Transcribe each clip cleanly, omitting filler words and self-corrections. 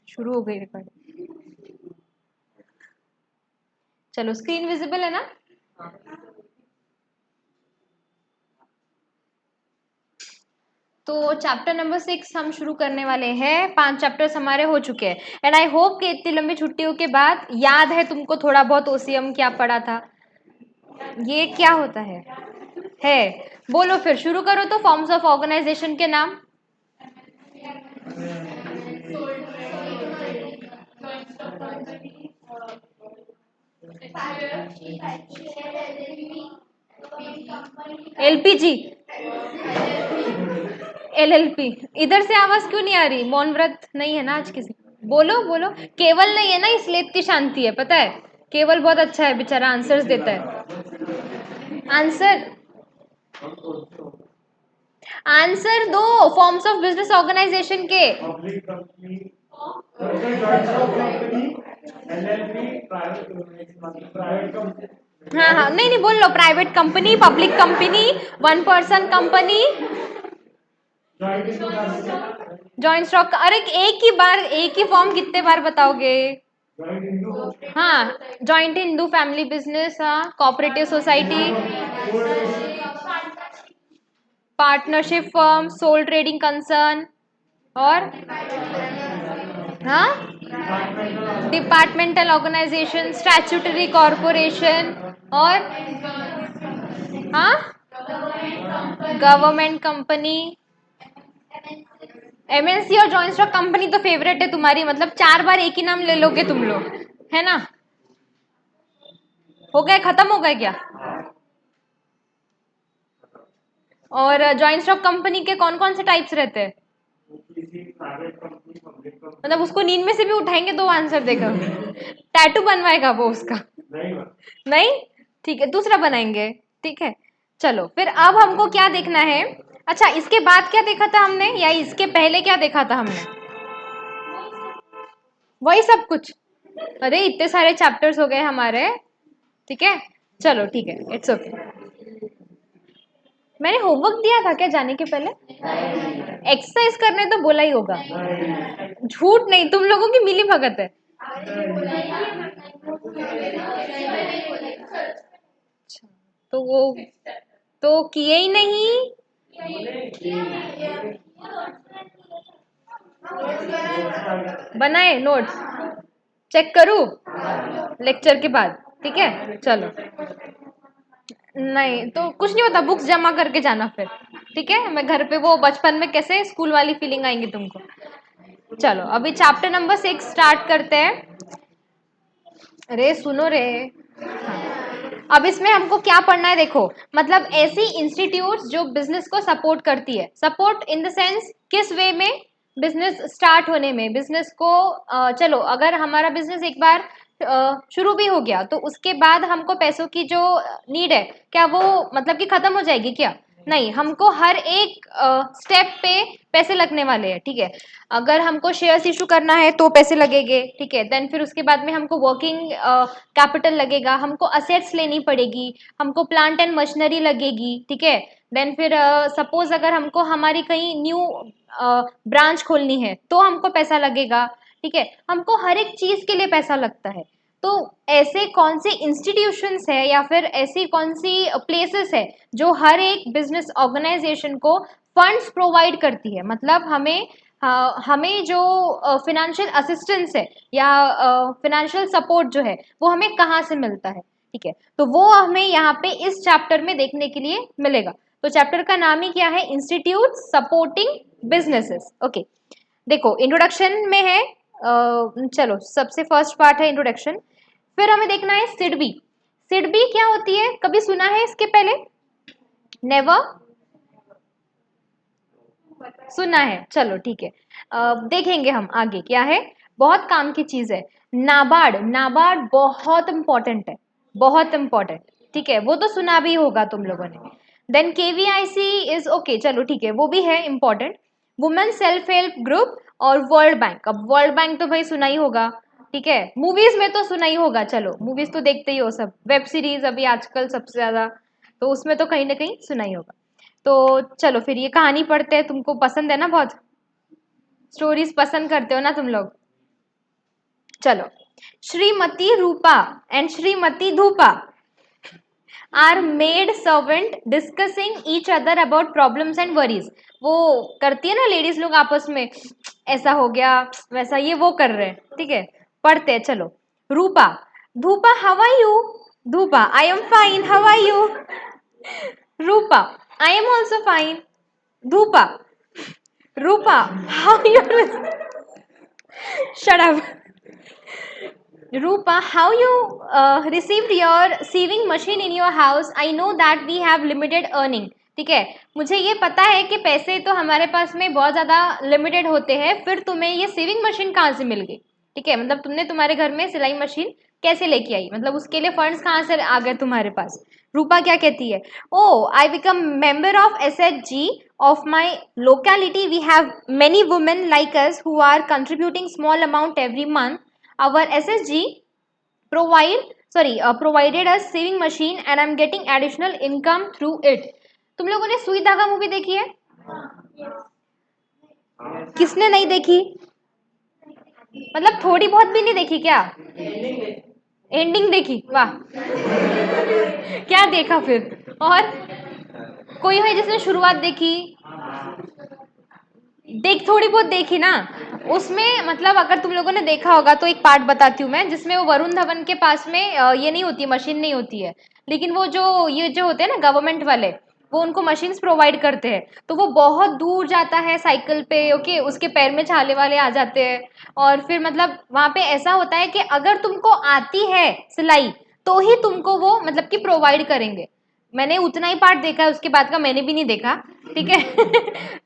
शुरू हो गई रिकॉर्डिंग। चलो स्क्रीन विजिबल है ना? तो चैप्टर नंबर 6 हम शुरू करने वाले हैं। 5 चैप्टर्स हमारे हो चुके हैं एंड आई होप कि इतनी लंबी छुट्टियों के बाद याद है तुमको थोड़ा बहुत ओसीएम क्या पढ़ा था। ये क्या होता है बोलो फिर शुरू करो। तो फॉर्म्स ऑफ ऑर्गेनाइजेशन के नाम। LPG, LLP. इधर से आवाज क्यों नहीं आ रही? मौन व्रत नहीं है ना आज किसी? बोलो बोलो। केवल नहीं है ना इसलिए इतनी शांति है, पता है? केवल बहुत अच्छा है बेचारा, आंसर्स देता है। आंसर, आंसर दो। फॉर्म्स ऑफ बिजनेस ऑर्गेनाइजेशन के। हाँ हाँ, नहीं नहीं, बोल लो। Private company, public company, one person company, joint stock. अरे एक ही बार, एक ही फॉर्म कितने बार बताओगे? हाँ, जॉइंट हिंदू फैमिली बिजनेस, हाँ, cooperative society, partnership firm, sole trading concern, और हाँ, डिपार्टमेंटल ऑर्गेनाइजेशन, स्टैट्यूटरी कॉरपोरेशन, और हाँ, गवर्नमेंट कंपनी। एमएनसी और जॉइंट स्टॉक कंपनी तो फेवरेट है तुम्हारी, मतलब 4 बार एक ही नाम ले लोगे तुम लोग, है ना? हो गया, खत्म हो गया क्या? और जॉइंट स्टॉक कंपनी के कौन कौन से टाइप्स रहते हैं? मतलब उसको नींद में से भी उठाएंगे तो आंसर देगा? टैटू बनवाएगा वो उसका? नहीं, ठीक है, दूसरा बनाएंगे। ठीक है, चलो फिर अब हमको क्या देखना है? अच्छा, इसके बाद क्या देखा था हमने, या इसके पहले क्या देखा था हमने? वही सब कुछ। अरे इतने सारे चैप्टर्स हो गए हमारे। ठीक है, चलो ठीक है, इट्स ओके। मैंने होमवर्क दिया था क्या जाने के पहले? एक्सरसाइज करने तो बोला ही होगा। झूठ नहीं, तुम लोगों की मिली भगत है। तो वो तो किए ही नहीं। बनाए नोट्स? चेक करूं लेक्चर के बाद? ठीक है, चलो। नहीं तो कुछ नहीं होता, बुक्स जमा करके जाना फिर। ठीक है, मैं घर पे वो बचपन में कैसे स्कूल वाली फीलिंग आएंगी तुमको। चलो अभी चैप्टर नंबर 6 स्टार्ट करते हैं। अरे सुनो रे। हाँ। अब इसमें हमको क्या पढ़ना है देखो। मतलब ऐसी इंस्टीट्यूट्स जो बिजनेस को सपोर्ट करती है। सपोर्ट इन द सेंस किस वे में? बिजनेस स्टार्ट होने में, बिजनेस को चलो अगर हमारा बिजनेस एक बार शुरू भी हो गया तो उसके बाद हमको पैसों की जो नीड है, क्या वो मतलब कि खत्म हो जाएगी क्या? नहीं, हमको हर एक स्टेप पे पैसे लगने वाले हैं। ठीक है, अगर हमको शेयर्स इशू करना है तो पैसे लगेंगे। ठीक है, देन फिर उसके बाद में हमको वर्किंग कैपिटल लगेगा, हमको असेट्स लेनी पड़ेगी, हमको प्लांट एंड मशीनरी लगेगी। ठीक है, देन फिर सपोज अगर हमको हमारी कहीं न्यू ब्रांच खोलनी है तो हमको पैसा लगेगा। ठीक है, हमको हर एक चीज के लिए पैसा लगता है। तो ऐसे कौन सी इंस्टीट्यूशंस है या फिर ऐसी कौन सी प्लेसेस है जो हर एक बिजनेस ऑर्गेनाइजेशन को फंड्स प्रोवाइड करती है? मतलब हमें हमें जो फिनेंशियल असिस्टेंस है या फिनेंशियल सपोर्ट जो है वो हमें कहाँ से मिलता है? ठीक है, तो वो हमें यहाँ पे इस चैप्टर में देखने के लिए मिलेगा। तो चैप्टर का नाम ही क्या है? Institute supporting businesses. ओके, देखो इंट्रोडक्शन में है। चलो सबसे फर्स्ट पार्ट है इंट्रोडक्शन। फिर हमें देखना है सिडबी। सिडबी क्या होती है? कभी सुना है इसके पहले? नेवर सुना है? चलो ठीक है, देखेंगे हम आगे क्या है। बहुत काम की चीज है। नाबार्ड, नाबार्ड बहुत इंपॉर्टेंट है, बहुत इंपॉर्टेंट। ठीक है, वो तो सुना भी होगा तुम लोगों ने। देन केवीआईसी इज ओके, चलो ठीक है, वो भी है important. Women self help group और वर्ल्ड बैंक। अब वर्ल्ड बैंक तो भाई सुना ही होगा। ठीक है, मूवीज में तो सुना ही होगा, चलो मूवीज तो देखते ही हो सब, वेब सीरीज अभी आजकल सबसे ज्यादा, तो उसमें तो कहीं ना कहीं सुना ही होगा। तो चलो फिर ये कहानी पढ़ते हैं, तुमको पसंद है ना बहुत? स्टोरीज पसंद करते हो ना तुम लोग? चलो, Shrimati Rupa and Shrimati Dhupa are made servant discussing each other about problems and worries. वो करती है ना लेडीज लोग आपस में, ऐसा हो गया वैसा, ये वो कर रहे हैं, ठीक है। पढ़ते हैं, चलो। Rupa, Dhupa how are you? Dhupa, I am fine, how are you? Rupa, I am also fine. Dhupa, Rupa, how you? Shut up. Rupa, how you received your sewing machine in your house? I know that we have limited earning. ठीक है, मुझे ये पता है कि पैसे तो हमारे पास में बहुत ज़्यादा लिमिटेड होते हैं, फिर तुम्हें ये सीविंग मशीन कहाँ से मिल गई? ठीक है, मतलब तुमने तुम्हारे घर में सिलाई मशीन कैसे लेके आई, मतलब उसके लिए फंड्स कहाँ से आ गए तुम्हारे पास? रूपा क्या कहती है? Oh, I become member of SHG of my locality. We have many women like us who are contributing small amount every month. Our SSG provided us saving machine and I'm getting additional income through it. तुम लोगों ने सुई धागा movie देखी है? किसने नहीं देखी? मतलब थोड़ी बहुत भी नहीं देखी क्या? एंडिंग देखी? वाह, क्या देखा फिर? और कोई है जिसने शुरुआत देखी? थोड़ी बहुत देखी ना। उसमें मतलब अगर तुम लोगों ने देखा होगा तो एक पार्ट बताती हूँ मैं, जिसमें वो वरुण धवन के पास में ये नहीं होती, मशीन नहीं होती है, लेकिन वो जो होते हैं ना गवर्नमेंट वाले, वो उनको मशीन्स प्रोवाइड करते हैं। तो वो बहुत दूर जाता है साइकिल पे, ओके, उसके पैर में छाले वाले आ जाते हैं। और फिर मतलब वहां पे ऐसा होता है कि अगर तुमको आती है सिलाई तो ही तुमको वो मतलब कि प्रोवाइड करेंगे। मैंने उतना ही पार्ट देखा है, उसके बाद का मैंने भी नहीं देखा, ठीक है।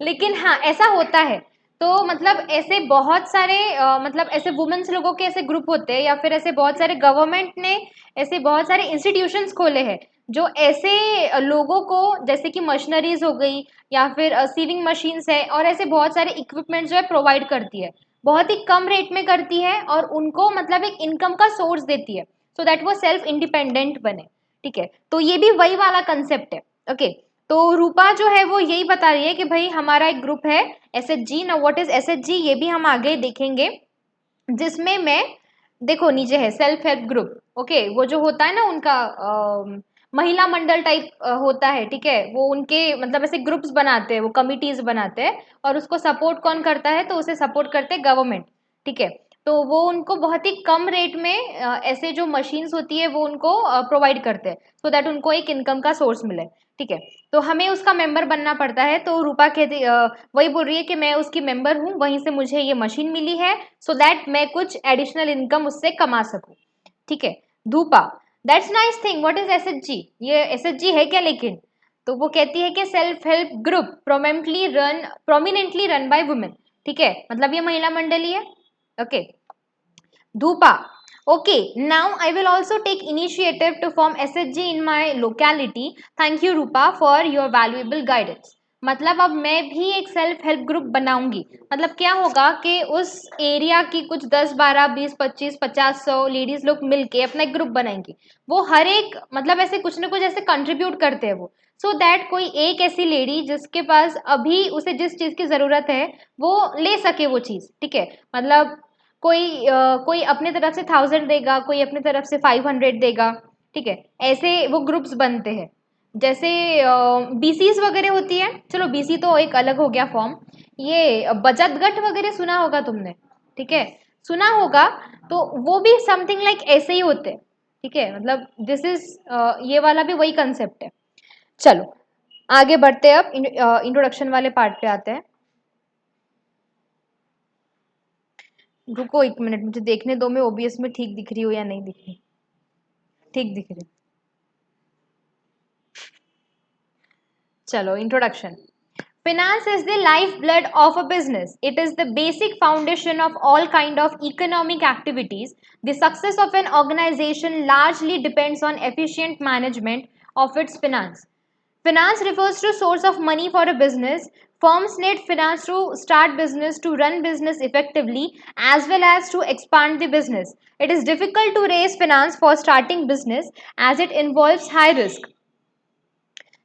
लेकिन हाँ, ऐसा होता है। तो मतलब ऐसे बहुत सारे मतलब ऐसे वुमेन्स लोगों के ऐसे ग्रुप होते हैं, या फिर ऐसे बहुत सारे गवर्नमेंट ने ऐसे बहुत सारे इंस्टीट्यूशंस खोले हैं जो ऐसे लोगों को, जैसे कि मशीनरीज हो गई या फिर सीविंग मशीन्स है और ऐसे बहुत सारे इक्विपमेंट जो है प्रोवाइड करती है, बहुत ही कम रेट में करती है और उनको मतलब एक इनकम का सोर्स देती है, सो दैट वो सेल्फ इंडिपेंडेंट बने। ठीक है, तो ये भी वही वाला कंसेप्ट है। ओके, तो रूपा जो है वो यही बता रही है कि भाई हमारा एक ग्रुप है SHG। ना व्हाट इज SHG ये भी हम आगे देखेंगे, जिसमें मैं, देखो नीचे है सेल्फ हेल्प ग्रुप। ओके, वो जो होता है ना उनका महिला मंडल टाइप होता है, ठीक है, वो उनके मतलब ऐसे ग्रुप्स बनाते हैं, वो कमिटीज बनाते हैं, और उसको सपोर्ट कौन करता है? तो उसे सपोर्ट करते हैं गवर्नमेंट। ठीक है, तो वो उनको बहुत ही कम रेट में ऐसे जो मशीन्स होती है वो उनको प्रोवाइड करते हैं, सो दैट उनको एक इनकम का सोर्स मिले। ठीक है, तो हमें उसका मेंबर बनना पड़ता है। तो रूपा कहती वही बोल रही है कि मैं उसकी मेंबर हूँ, वहीं से मुझे ये मशीन मिली है, सो दैट मैं कुछ एडिशनल इनकम उससे कमा सकूँ। ठीक है। Dhupa, that's nice thing, what is SHG? ये SHG है क्या लेकिन? तो वो कहती है कि self help group prominently run by women. ठीक है, मतलब ये महिला मंडली है। Okay. धूपा, okay, now I will also take initiative to form SHG in my locality. Thank you Rupa for your valuable guidance. मतलब अब मैं भी एक सेल्फ हेल्प ग्रुप बनाऊंगी। मतलब क्या होगा कि उस एरिया की कुछ 10, 12, 20, 25, 50, 100 लेडीज लोग मिलके अपना एक ग्रुप बनाएंगी। वो हर एक मतलब ऐसे कुछ ना कुछ ऐसे कंट्रीब्यूट करते हैं वो, सो दैट कोई एक ऐसी लेडी जिसके पास अभी उसे जिस चीज की जरूरत है वो ले सके वो चीज। ठीक है, मतलब कोई अपने तरफ से 1000 देगा, कोई अपने तरफ से 500 देगा। ठीक है, ऐसे वो ग्रुप्स बनते हैं। जैसे BCs वगैरह होती है, चलो BC तो एक अलग हो गया फॉर्म। ये बचत गठ वगैरह सुना होगा तुमने, ठीक है, सुना होगा। तो वो भी समथिंग लाइक ऐसे ही होते हैं। ठीक है, मतलब दिस इज ये वाला भी वही कंसेप्ट है। चलो आगे बढ़ते हैं, अब इंट्रोडक्शन वाले पार्ट पे आते हैं। रुको एक मिनट, मुझे देखने दो मैं OBS में ठीक दिख रही हूँ या नहीं दिख रही। ठीक दिख रही। चलो introduction. Finance is the lifeblood of a business. It is the basic foundation of all kind of economic activities. The success of an organization largely depends on efficient management of its finance. Finance refers to source of money for a business. Firms need finance to start business, to run business effectively, as well as to expand the business. It is difficult to raise finance for starting business as it involves high risk.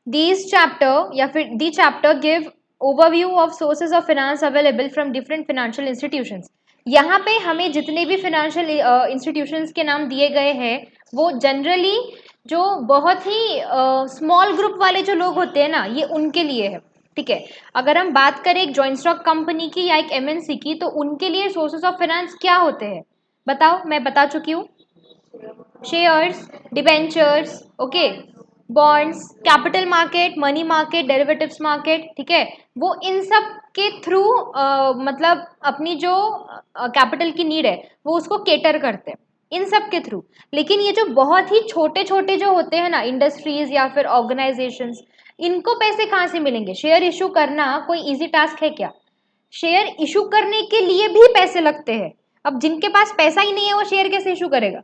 These chapter या फिर the chapter give overview of sources of finance available from different financial institutions. यहाँ पे हमें जितने भी financial institutions के नाम दिए गए हैं वो जनरली जो बहुत ही स्मॉल ग्रुप वाले जो लोग होते हैं ना, ये उनके लिए है, ठीक है। अगर हम बात करें एक जॉइंट स्टॉक कंपनी की या एक एमएनसी की, तो उनके लिए सोर्सेस ऑफ फाइनेंस क्या होते हैं बताओ, मैं बता चुकी हूँ। Shares, debentures, okay, bonds, capital market, money market, derivatives market, ठीक है। वो इन सब के थ्रू मतलब अपनी जो कैपिटल की नीड है वो उसको केटर करते हैं इन सब के थ्रू। लेकिन ये जो बहुत ही छोटे छोटे जो होते हैं ना, इंडस्ट्रीज या फिर ऑर्गेनाइजेशंस, इनको पैसे कहाँ से मिलेंगे? शेयर इशू करना कोई इजी टास्क है क्या? शेयर इशू करने के लिए भी पैसे लगते हैं। अब जिनके पास पैसा ही नहीं है वो शेयर कैसे इशू करेगा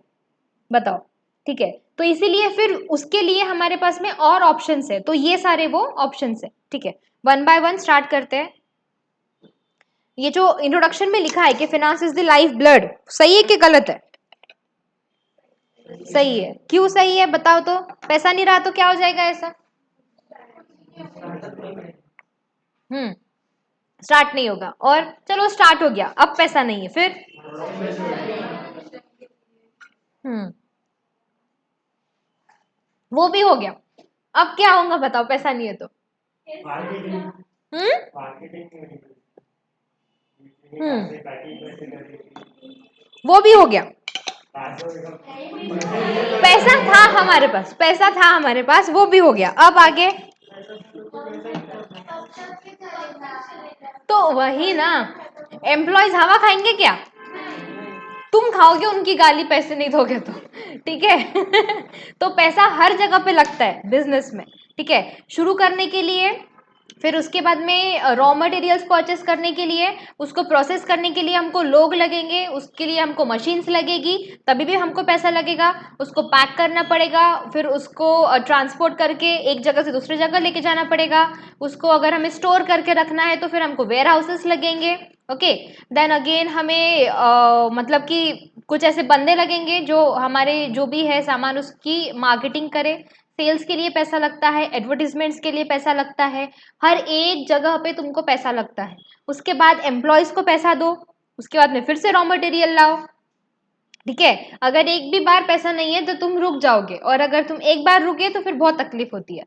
बताओ, ठीक है। तो इसीलिए फिर उसके लिए हमारे पास में और ऑप्शंस है, तो ये सारे वो ऑप्शंस है, ठीक है। वन बाय वन स्टार्ट करते हैं। ये जो इंट्रोडक्शन में लिखा है कि finance is the life blood, सही है कि गलत है? सही है। क्यों सही है बताओ तो? पैसा नहीं रहा तो क्या हो जाएगा ऐसा? हम्म, स्टार्ट नहीं होगा। और चलो स्टार्ट हो गया, अब पैसा नहीं है फिर? हम्म, वो भी हो गया। अब क्या होगा बताओ, पैसा नहीं है तो? हम्म, वो भी हो गया। पैसा था हमारे पास, पैसा था हमारे पास, वो भी हो गया। अब आगे तो वही ना, एम्प्लॉयज हवा खाएंगे क्या? तुम खाओगे उनकी गाली, पैसे नहीं दोगे तो, ठीक है। तो पैसा हर जगह पे लगता है बिजनेस में, ठीक है। शुरू करने के लिए, फिर उसके बाद में रॉ मटेरियल्स परचेस करने के लिए, उसको प्रोसेस करने के लिए हमको लोग लगेंगे, उसके लिए हमको मशीन्स लगेगी, तभी भी हमको पैसा लगेगा। उसको पैक करना पड़ेगा, फिर उसको ट्रांसपोर्ट करके एक जगह से दूसरी जगह लेके जाना पड़ेगा। उसको अगर हमें स्टोर करके रखना है तो फिर हमको वेयर हाउसेस लगेंगे, ओके। देन अगेन हमें मतलब कि कुछ ऐसे बंदे लगेंगे जो हमारे जो भी है सामान उसकी मार्केटिंग करे। सेल्स के लिए पैसा लगता है, एडवर्टीजमेंट्स के लिए पैसा लगता है, हर एक जगह पे तुमको पैसा लगता है। उसके बाद एम्प्लॉयज को पैसा दो, उसके बाद में फिर से रॉ मटेरियल लाओ, ठीक है। अगर एक भी बार पैसा नहीं है तो तुम रुक जाओगे, और अगर तुम एक बार रुके तो फिर बहुत तकलीफ होती है।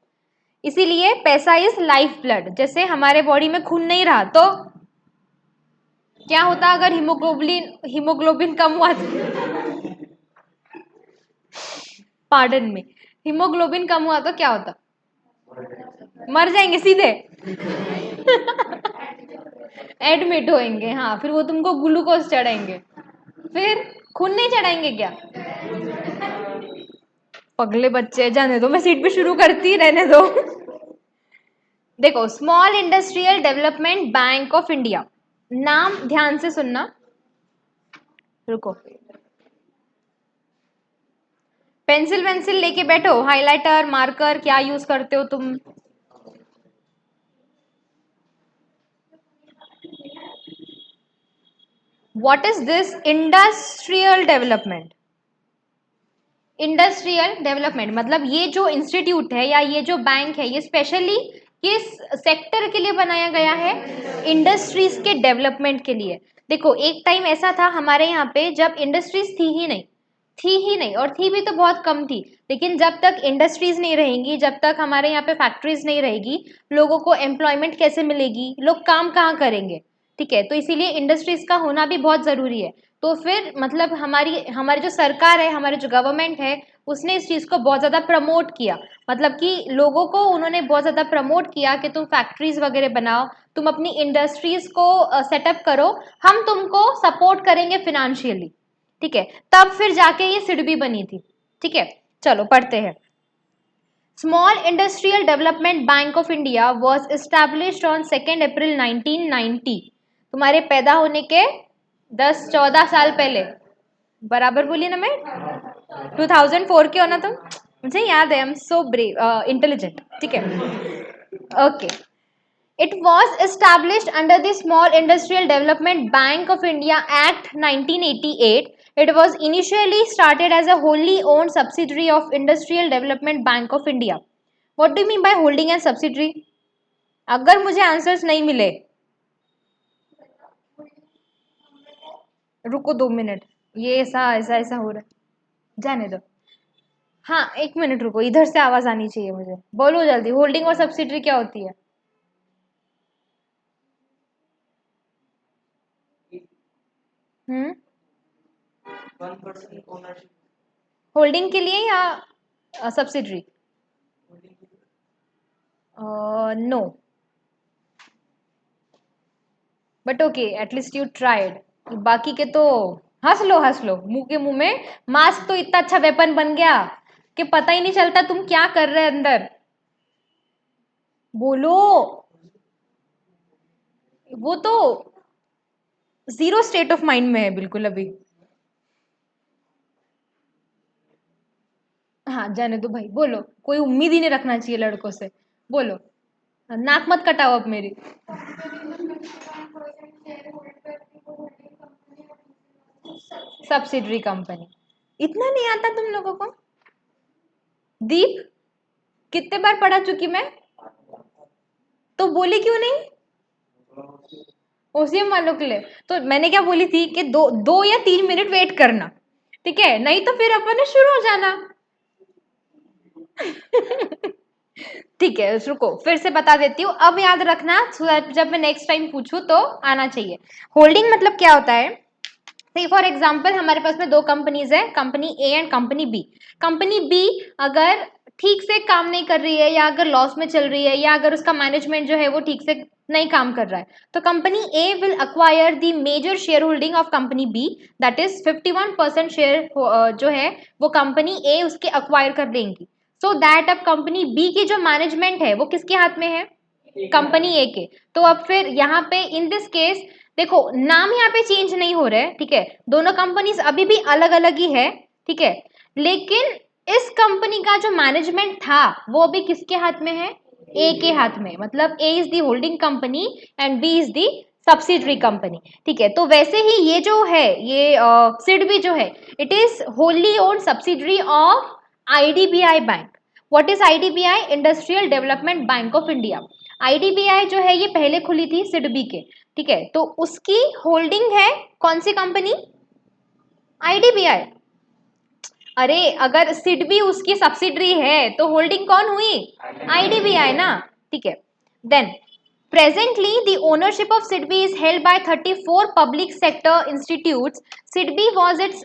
इसीलिए पैसा इज लाइफ ब्लड। जैसे हमारे बॉडी में खून नहीं रहा तो क्या होता? अगर हीमोग्लोबिन हीमोग्लोबिन कम हुआ तो पार्डन में, हीमोग्लोबिन कम हुआ तो क्या होता? मर जाएंगे सीधे। एडमिट होएंगे, हाँ। फिर वो तुमको ग्लूकोज चढ़ाएंगे, फिर खून नहीं चढ़ाएंगे क्या? पगले बच्चे, जाने दो, मैं सीट पे शुरू करती, रहने दो। देखो, small industrial development bank of India, नाम ध्यान से सुनना। रुको, पेंसिल वेंसिल लेके बैठो, हाइलाइटर मार्कर क्या यूज करते हो तुम? What is this industrial development? Industrial development मतलब ये जो इंस्टीट्यूट है या ये जो बैंक है, ये स्पेशली किस सेक्टर के लिए बनाया गया है? इंडस्ट्रीज के डेवलपमेंट के लिए। देखो, एक टाइम ऐसा था हमारे यहाँ पे जब इंडस्ट्रीज थी ही नहीं, थी ही नहीं, और थी भी तो बहुत कम थी। लेकिन जब तक इंडस्ट्रीज नहीं रहेंगी, जब तक हमारे यहाँ पे फैक्ट्रीज नहीं रहेगी, लोगों को एम्प्लॉयमेंट कैसे मिलेगी, लोग काम कहाँ करेंगे, ठीक है। तो इसीलिए इंडस्ट्रीज का होना भी बहुत जरूरी है। तो फिर मतलब हमारी हमारी जो सरकार है, हमारी जो गवर्नमेंट है, उसने इस चीज को बहुत ज्यादा प्रमोट किया। मतलब कि लोगों को उन्होंने बहुत ज्यादा प्रमोट किया कि तुम फैक्ट्रीज वगैरह बनाओ, तुम अपनी इंडस्ट्रीज को सेटअप करो, हम तुमको सपोर्ट करेंगे फिनेंशियली, ठीक है। तब फिर जाके ये सिडबी बनी थी, ठीक है। चलो पढ़ते हैं। Small industrial development bank of India was established on 2 अप्रैल 1990। तुम्हारे पैदा होने के 10-14 साल पहले, बराबर बोली ना मैं? 2004 के हो ना तुम? मुझे याद है, I am so brave intelligent, ठीक है, okay. It was established under the Small Industrial Development Bank of India Act 1988. It was initially started as a wholly owned subsidiary of Industrial Development Bank of India. What do you mean by holding and subsidiary? अगर मुझे answers नहीं मिले, रुको 2 minute, ये ऐसा ऐसा ऐसा हो रहा है, जाने दो। हाँ 1 मिनट रुको, इधर से आवाज आनी चाहिए मुझे, बोलो जल्दी, होल्डिंग और सब्सिडरी क्या होती है? हम्म। होल्डिंग के लिए या subsidiary? No, but okay at least you tried. बाकी के तो हंस लो मुंह के मुंह में। मास्क तो इतना अच्छा वेपन बन गया कि पता ही नहीं चलता तुम क्या कर रहे हैं अंदर। बोलो। वो तो जीरो स्टेट ऑफ माइंड में है बिल्कुल अभी। हाँ जाने दो भाई, बोलो, कोई उम्मीद ही नहीं रखना चाहिए लड़कों से। बोलो, नाक मत कटाओ अब मेरी। Subsidiary company. इतना नहीं आता तुम लोगों को? दीप, कितने बार पढ़ा चुकी मैं? तो बोली क्यों नहीं? ओसीएम वालों के लिए तो मैंने क्या बोली थी कि 2 या 3 मिनट वेट करना, ठीक है, नहीं तो फिर अपन ने शुरू हो जाना। ठीक है रुको, फिर से बता देती हूँ, अब याद रखना so that जब मैं नेक्स्ट टाइम पूछूं तो आना चाहिए। होल्डिंग मतलब क्या होता है? सी फॉर एग्जाम्पल हमारे पास में दो कंपनीज है, company A and company B. Company B अगर ठीक से काम नहीं कर रही है, या अगर लॉस में चल रही है, या अगर उसका मैनेजमेंट जो है वो ठीक से नहीं काम कर रहा है, तो company A will acquire the major share holding of company B, that is 51% share जो है वो कंपनी ए उसके अक्वायर कर लेंगी। सो दैट अब कंपनी बी की जो मैनेजमेंट है वो किसके हाथ में है? कंपनी ए के। तो अब फिर यहाँ पे इन दिस केस देखो, नाम यहाँ पे चेंज नहीं हो रहा है, ठीक है, दोनों कंपनीज अभी भी अलग अलग ही है, ठीक है, लेकिन इस कंपनी का जो मैनेजमेंट था वो अभी किसके हाथ में है? ए के हाथ में, मतलब A is the holding company and B is the subsidiary company. ठीक है, तो वैसे ही ये जो है ये सिडबी जो है, it is Holi own subsidiary of IDBI bank. What is IDBI? Industrial development bank of India. IDBI जो है ये पहले खुली थी सिडबी के, ठीक है, तो उसकी होल्डिंग है कौन सी कंपनी? आईडीबीआई। अरे अगर सिडबी उसकी सब्सिडरी है तो होल्डिंग कौन हुई? आईडीबीआई ना, ठीक है। Then presently the ownership of SIDBI is held by 34 public sector institutes. SIDBI was its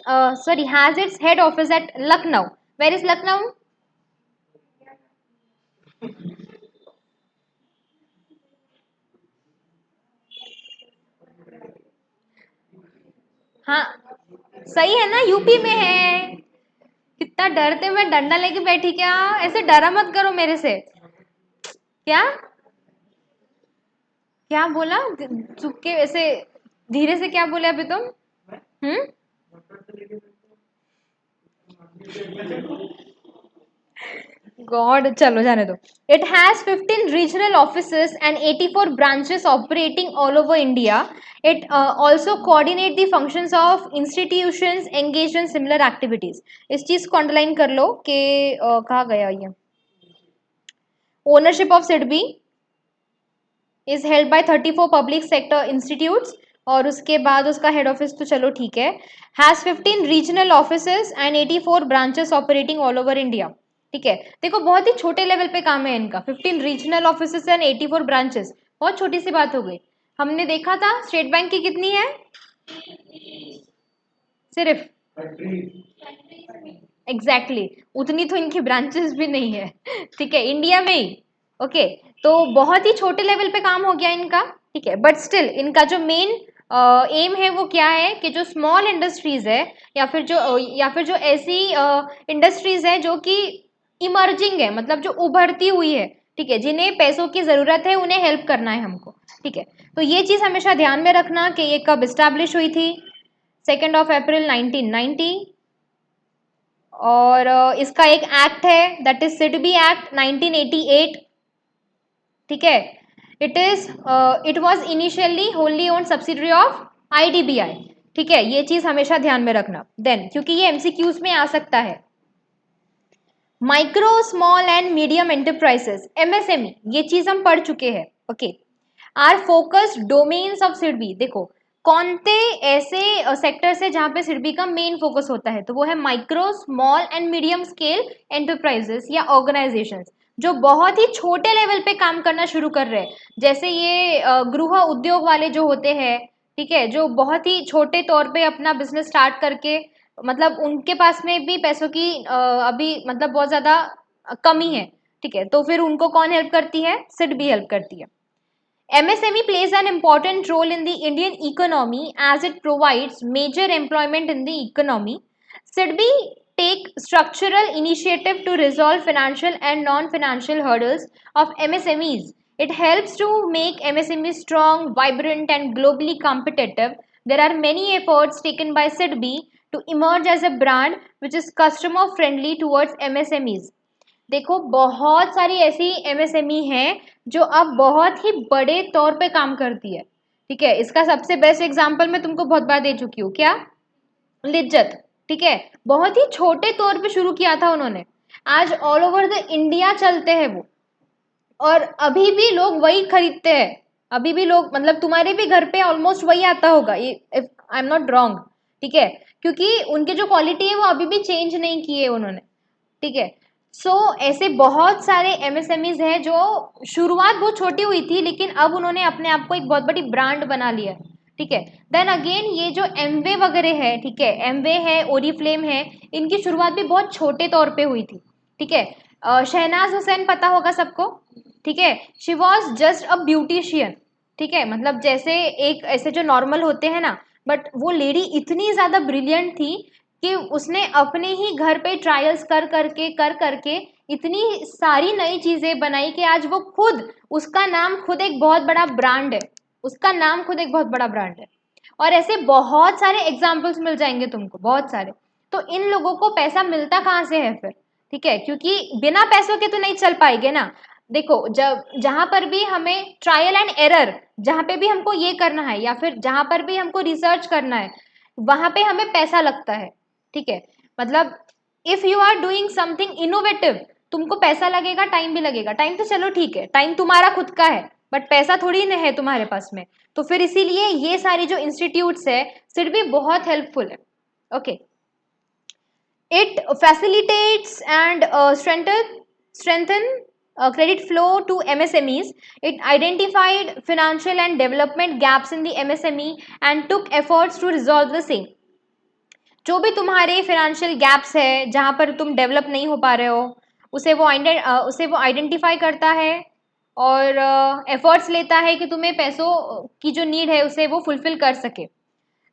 has its head office at Lucknow. Where is Lucknow? हाँ सही है ना, यूपी में है। कितना डरते, मैं डंडा लेके बैठी क्या? ऐसे डरा मत करो मेरे से। क्या? क्या बोला? चुप के ऐसे धीरे से क्या बोले अभी तुम? हम्म। गॉड, चलो जाने दो। It has 15 regional offices and 84 branches operating all over India. It also coordinate the functions of institutions engage in similar activities. इस चीज को अंडरलाइन कर लो कि कहाँ गया ये। Ownership of SIDBI is held by 34 public sector institutes, और उसके बाद उसका हेड ऑफिस तो चलो ठीक है, has 15 regional offices and 84 branches operating all over India. ठीक है, देखो बहुत ही छोटे लेवल पे काम है इनका, 15 रीजनल ऑफिसेस एंड 84 ब्रांचेस, बहुत छोटी सी बात हो गई। हमने देखा था स्टेट बैंक की कितनी है? सिर्फ एग्जैक्टली exactly, उतनी तो इनकी ब्रांचेस भी नहीं है। ठीक है, इंडिया में ही। ओके, तो बहुत ही छोटे लेवल पे काम हो गया इनका, ठीक है, बट स्टिल इनका जो मेन एम है वो क्या है कि जो स्मॉल इंडस्ट्रीज है, या फिर जो ऐसी इंडस्ट्रीज है जो कि इमर्जिंग है, मतलब जो उभरती हुई है, ठीक है, जिन्हें पैसों की जरूरत है, उन्हें हेल्प करना है हमको। ठीक है, तो ये चीज हमेशा ध्यान में रखना कि ये कब स्टैब्लिश हुई थी। 2 अप्रैल 1990। और इसका एक एक्ट है दैट इज सिडबी एक्ट 1988। ठीक है, it was initially होनली own subsidiary of IDBI. ठीक है, ये चीज हमेशा ध्यान में रखना, देन क्योंकि ये एमसीक्यूज में आ सकता है। Micro small and medium enterprises, MSME, ये चीज हम पढ़ चुके हैं। Okay, are focused domains of SIDBI. देखो कौन से ऐसे सेक्टर्स है जहाँ पे सिडबी का मेन फोकस होता है, तो वो है micro small and medium scale enterprises या ऑर्गेनाइजेशंस जो बहुत ही छोटे लेवल पे काम करना शुरू कर रहे हैं। जैसे ये गृह उद्योग वाले जो होते हैं, ठीक है, जो बहुत ही छोटे तौर पे अपना बिजनेस स्टार्ट करके, मतलब उनके पास में भी पैसों की अभी मतलब बहुत ज्यादा कमी है, ठीक है, तो फिर उनको कौन हेल्प करती है, सिडबी हेल्प करती है। MSME plays an important role in the Indian economy as it provides major employment in the economy. SIDBI take structural initiative to resolve financial and non-financial hurdles of MSMEs. It helps to make MSMEs strong, vibrant, and globally competitive. There are many efforts taken by SIDBI to emerge as a brand which is customer friendly towards MSMEs. देखो बहुत सारी ऐसी MSME हैं जो अब बहुत ही बड़े तौर पे काम करती है, ठीक है। इसका सबसे बेस्ट एग्जांपल मैं तुमको बहुत बार दे चुकी हूँ, क्या, लिज्जत, ठीक है। बहुत ही छोटे तौर पे शुरू किया था उन्होंने, आज ऑल ओवर द इंडिया चलते हैं वो, और अभी भी लोग वही खरीदते हैं। अभी भी लोग, मतलब तुम्हारे भी घर पे ऑलमोस्ट वही आता होगा, if I am not wrong, ठीक है, क्योंकि उनके जो क्वालिटी है वो अभी भी चेंज नहीं किए उन्होंने, ठीक है। ऐसे बहुत सारे एमएसएमईज हैं जो शुरुआत बहुत छोटी हुई थी लेकिन अब उन्होंने अपने आप को एक बहुत बड़ी ब्रांड बना लिया, ठीक है। देन अगेन ये जो एमवे वगैरह है, ठीक है, एमवे है, ओरिफ्लेम है, इनकी शुरुआत भी बहुत छोटे तौर पे हुई थी, ठीक है। शहनाज हुसैन पता होगा सबको, ठीक है, she was just a beautician, ठीक है, मतलब जैसे एक ऐसे जो नॉर्मल होते हैं ना, बट वो लेडी इतनी ज्यादा ब्रिलियंट थी कि उसने अपने ही घर पे ट्रायल्स कर करके इतनी सारी नई चीजें बनाई कि आज वो खुद, उसका नाम खुद एक बहुत बड़ा ब्रांड है, उसका नाम खुद एक बहुत बड़ा ब्रांड है। और ऐसे बहुत सारे एग्जाम्पल्स मिल जाएंगे तुमको, बहुत सारे। तो इन लोगों को पैसा मिलता कहाँ से है फिर, ठीक है, क्योंकि बिना पैसों के तो नहीं चल पाएंगे ना। देखो जब जहां पर भी हमें ट्रायल एंड एरर, जहां पे भी हमको ये करना है या फिर जहां पर भी हमको रिसर्च करना है, वहां पे हमें पैसा लगता है, ठीक है। मतलब if you are doing something innovative, तुमको पैसा लगेगा, टाइम भी लगेगा। टाइम तो चलो ठीक है, टाइम तुम्हारा खुद का है, बट पैसा थोड़ी ना है तुम्हारे पास में। तो फिर इसीलिए ये सारी जो इंस्टीट्यूट्स है, सिर्फ भी बहुत हेल्पफुल है, okay. It facilitates and strengthen credit flow to MSMEs. It identified financial and development gaps in the MSME and took efforts to resolve the same. जो भी तुम्हारे फाइनेंशियल गैप्स है, जहां पर तुम डेवलप नहीं हो पा रहे हो, उसे वो आइडेंटिफाई करता है और एफर्ट्स लेता है कि तुम्हें पैसों की जो नीड है उसे वो फुलफिल कर सके।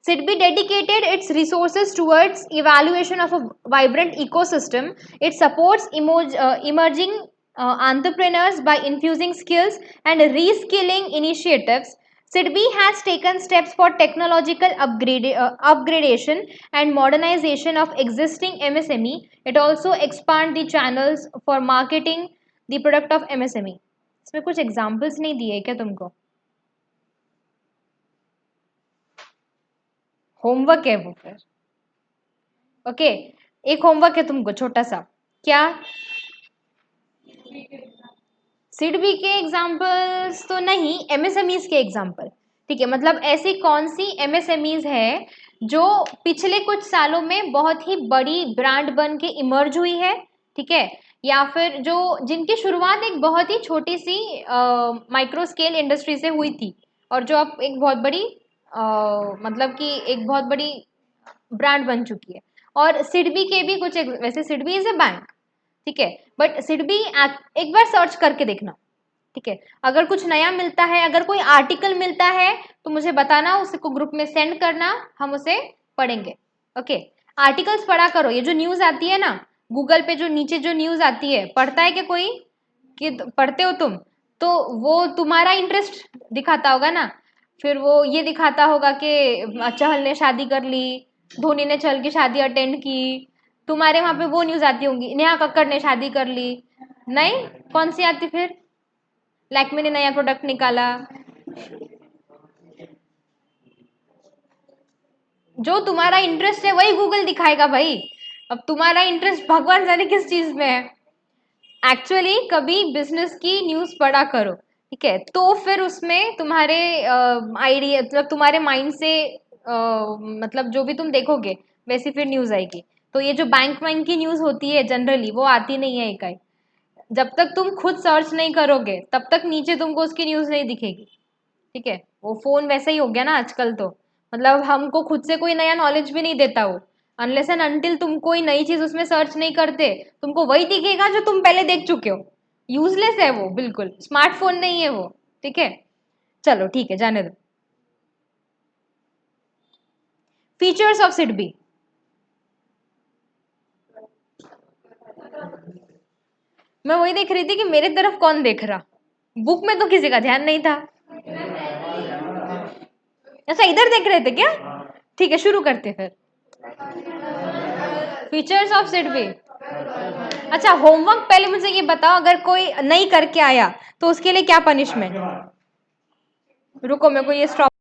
SIDBI dedicated its resources towards evaluation of a vibrant ecosystem. It supports emerging entrepreneurs by infusing skills and reskilling initiatives. SIDBI has taken steps for technological upgradation and modernization of existing MSME. It also expand the channels for marketing the product of MSME. इसमें कुछ examples नहीं दिए क्या तुमको? Homework है वो फिर, okay. एक होमवर्क है तुमको छोटा सा, क्या, सिडबी के एग्जाम्पल्स तो नहीं, एमएसएमईज के एग्जाम्पल, ठीक है। मतलब ऐसी कौन सी एमएसएमईज है जो पिछले कुछ सालों में बहुत ही बड़ी ब्रांड बन के इमर्ज हुई है, ठीक है, या फिर जो जिनकी शुरुआत एक बहुत ही छोटी सी माइक्रो स्केल इंडस्ट्री से हुई थी और जो अब एक बहुत बड़ी मतलब कि एक बहुत बड़ी ब्रांड बन चुकी है। और सिडबी के भी कुछ वैसे सिडबी इज ए बैंक, ठीक है, बट सिडबी एक बार सर्च करके देखना, ठीक है। अगर कुछ नया मिलता है, अगर कोई आर्टिकल मिलता है तो मुझे बताना, उसको ग्रुप में सेंड करना, हम उसे पढ़ेंगे, ओके। आर्टिकल्स पढ़ा करो, ये जो न्यूज आती है ना गूगल पे, जो नीचे जो न्यूज आती है, पढ़ता है क्या कोई, कि पढ़ते हो तुम? तो वो तुम्हारा इंटरेस्ट दिखाता होगा ना, फिर वो ये दिखाता होगा कि चहल ने शादी कर ली, धोनी ने चहल की शादी अटेंड की, तुम्हारे वहां पे वो न्यूज आती होंगी, नेहा कक्कड़ ने शादी कर ली, नहीं, कौन सी आती फिर, लैक्मे ने नया प्रोडक्ट निकाला, जो तुम्हारा इंटरेस्ट है वही गूगल दिखाएगा भाई। अब तुम्हारा इंटरेस्ट भगवान जाने किस चीज में है। एक्चुअली कभी बिजनेस की न्यूज पढ़ा करो, ठीक है, तो फिर उसमें तुम्हारे आइडिया मतलब तुम्हारे माइंड से मतलब जो भी तुम देखोगे वैसी फिर न्यूज आएगी। तो ये जो बैंक वैंक की न्यूज होती है जनरली वो आती नहीं है इकाई। जब तक तुम खुद सर्च नहीं करोगे तब तक नीचे तुमको उसकी न्यूज नहीं दिखेगी। ठीक है, वो फोन वैसा ही हो गया ना आजकल तो। मतलब हमको खुद से कोई नया नॉलेज भी नहीं देता वो। अनलेस एंड अनटिल तुम कोई नई चीज उसमें सर्च नहीं करते, तुमको वही दिखेगा जो तुम पहले देख चुके हो। यूजलेस है वो, बिल्कुल स्मार्टफोन नहीं है वो। ठीक है, चलो ठीक है, जाने दो। Features of SIDBI. मैं वही देख रही थी कि मेरे तरफ कौन देख रहा। बुक में तो किसी का ध्यान नहीं था। अच्छा, इधर देख रहे थे क्या? ठीक है, शुरू करते फिर। Features of SIDBI. अच्छा, होमवर्क पहले मुझे ये बताओ, अगर कोई नहीं करके आया तो उसके लिए क्या पनिशमेंट? रुको, मेरे को ये स्टॉप